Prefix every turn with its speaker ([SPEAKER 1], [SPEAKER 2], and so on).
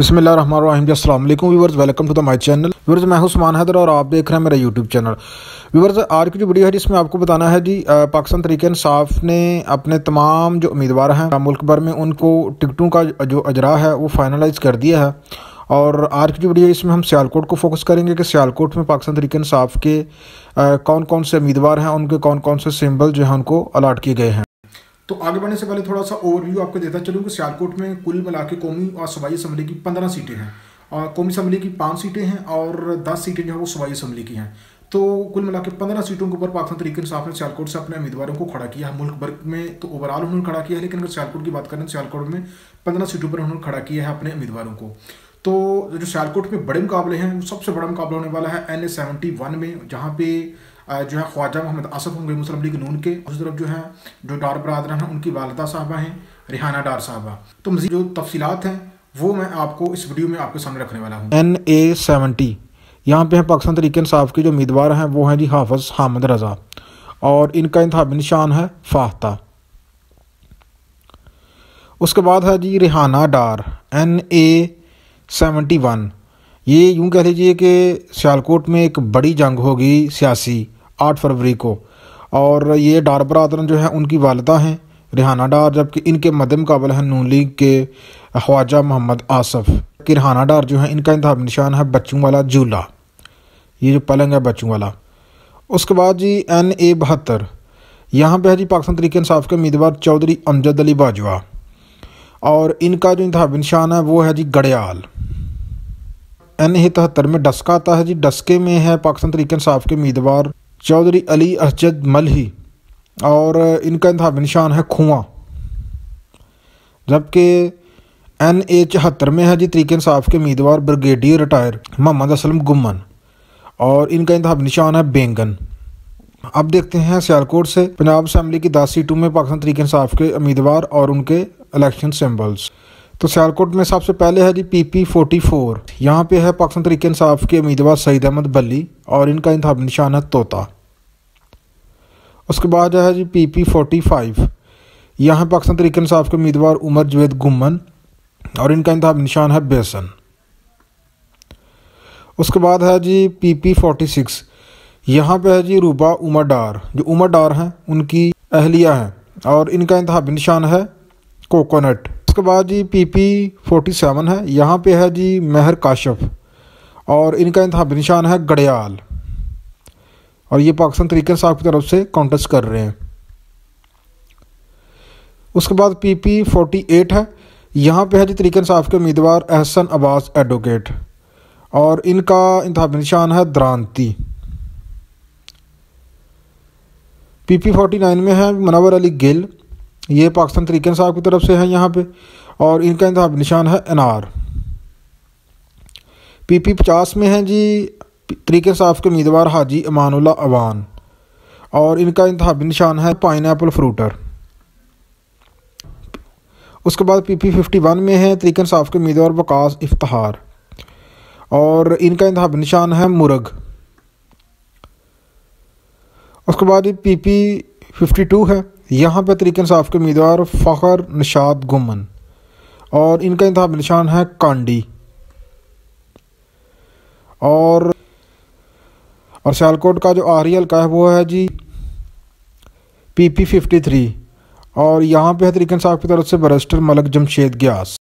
[SPEAKER 1] बिस्मिल्लाहिर्रहमानिर्रहीम। अस्सलाम वालेकुम viewers, welcome to the my channel. Viewers, मैं हूं उस्मान हैदर और आप देख रहे हैं मेरा यूट्यूब चैनल। व्यूअर्स, आज की जो वीडियो है जिसमें आपको बताना है जी पाकिस्तान तहरीक इंसाफ ने अपने तमाम जो उम्मीदवार हैं मुल्क भर में उनको टिकटों का जो अजरा है वो फाइनलाइज कर दिया है। और आज की जो वीडियो है इसमें हम सियालकोट को फोकस करेंगे कि सियालकोट में पाकिस्तान तहरीक इंसाफ के कौन कौन से उम्मीदवार हैं, उनके कौन कौन से सिंबल जो हैं उनको अलाट किए गए हैं। तो आगे बढ़ने से पहले थोड़ा सा ओवरव्यू आपको देता चलूँ कि सियालकोट में कुल मिला के कौमी और सूबाई असम्बली की 15 सीटें हैं और कौमी असम्बली की 5 सीटें हैं और 10 सीटें जो है वो सूबाई असम्बली की हैं। तो कुल मिला के 15 सीटों के ऊपर पाकिस्तान तहरीक इंसाफ ने सियालकोट से अपने उम्मीदवारों को खड़ा किया है। मुल्क भर में तो ओवरऑल उन्होंने खड़ा किया है, लेकिन अगर सियालकोट की बात करें तो सियालकोट में 15 सीटों पर उन्होंने खड़ा किया है अपने उम्मीदवारों को। तो जो सियालकोट में बड़े मुकाबले हैं, सबसे बड़ा मुकाबला होने वाला है NA-71 में, जहाँ पे जो है ख्वाजा मोहम्मद आसफ होंगे मुस्लिम लीग नून के। उस तरफ जो है जो डार बरादरान हैं उनकी वालदा साहबा हैं रिहाना डार साहबा। तो मज़ीद जो तफसीलात हैं वो मैं आपको इस वीडियो में आपके सामने रखने वाला हूँ। NA-70 यहाँ पे है पाकिस्तान तहरीक इंसाफ के जो उम्मीदवार हैं वो हैं जी हाफिज हामिद रज़ा और इनका इंतखाबी निशान है फाख्ता। उसके बाद है जी रिहाना डार NA-71। ये यूँ कह लीजिए कि सियालकोट में एक बड़ी जंग होगी सियासी 8 फरवरी को, और ये डार बरादरन जो है उनकी वालदा हैं रिहाना डार, जबकि इनके मद्दे मुकाबला है नून लीग के ख्वाजा मोहम्मद आसफ। कि रिहाना डार जो है इनका इंतखाबी निशान है बच्चों वाला झूला, ये जो पलंग है बच्चों वाला। उसके बाद जी NA-72 यहाँ पर है जी पाकिस्तान तहरीक इंसाफ के उम्मीदवार चौधरी अमजद अली बाजवा और इनका जो इंतखाबी निशान है वो है जी गड़ियाल। NA-73 में डस्का आता है जी, डस्के में है पाकिस्तान तहरीक इंसाफ के उम्मीदवार चौधरी अली असजद मलही और इनका इंतखाबी निशान है खुआ। जबकि NA-74 में है जी तहरीक इंसाफ के उम्मीदवार ब्रिगेडियर रिटायर मोहम्मद असलम गुम्मन और इनका इंतखाबी निशान है बैंगन। अब देखते हैं सियालकोट से पंजाब असम्बली की 10 सीटों में पाकिस्तान तहरीक इंसाफ के उम्मीदवार और उनके इलेक्शन सिंबल्स। तो सियालकोट में सबसे पहले है जी PP-44। यहाँ पे है पाकिस्तान तहरीक इंसाफ के उम्मीदवार सईद अहमद बल्ली और इनका इंतखाबी निशान है तोता। उसके बाद है जी PP-45। यहाँ पाकिस्तान तहरीक इंसाफ के उम्मीदवार उमर जवेद गुम्मन और इनका इंतखाबी निशान है बेसन। उसके बाद है जी PP-46। यहाँ पे है जी रूबा उमर डार, जो उमर डार हैं उनकी अहलिया हैं और इनका इंतखाबी निशान है कोकोनट। उसके बाद जी PP-47 है, यहाँ पे है जी महर काशफ और इनका इंतखाबी निशान है गड़ियाल और ये पाकिस्तान तहरीक इंसाफ की तरफ से कॉन्टेस्ट कर रहे हैं। उसके बाद PP-48 है, यहाँ पे है जी तहरीक इंसाफ के उम्मीदवार एहसन अब्बास एडवोकेट और इनका इंतखाबी निशान है द्रांती। PP-49 में है मुनव्वर अली गिल, ये पाकिस्तान तहरीक इंसाफ की तरफ से है यहाँ पे और इनका इंतखाबी निशान है अनार। PP-50 में है जी तहरीक इंसाफ के उम्मीदवार हाजी अमानुल्लाह अवान और इनका इंतखाबी निशान है पाइनएप्पल फ्रूटर। उसके बाद PP-51 में है तहरीक इंसाफ के उम्मीदवार वकास इफ्तिखार और इनका इंतखाबी निशान है मुर्ग। उसके बाद PP-52 है, यहाँ पर तहरीक इंसाफ के उम्मीदवार फ़खर निशात गुम्मन और इनका इंतखाबी निशान है कांडी। और सियालकोट का जो आखिरी हल्का है वो है जी PP-53 और यहाँ पे है तहरीक इंसाफ की तरफ से बैरिस्टर मलक जमशेद गियास।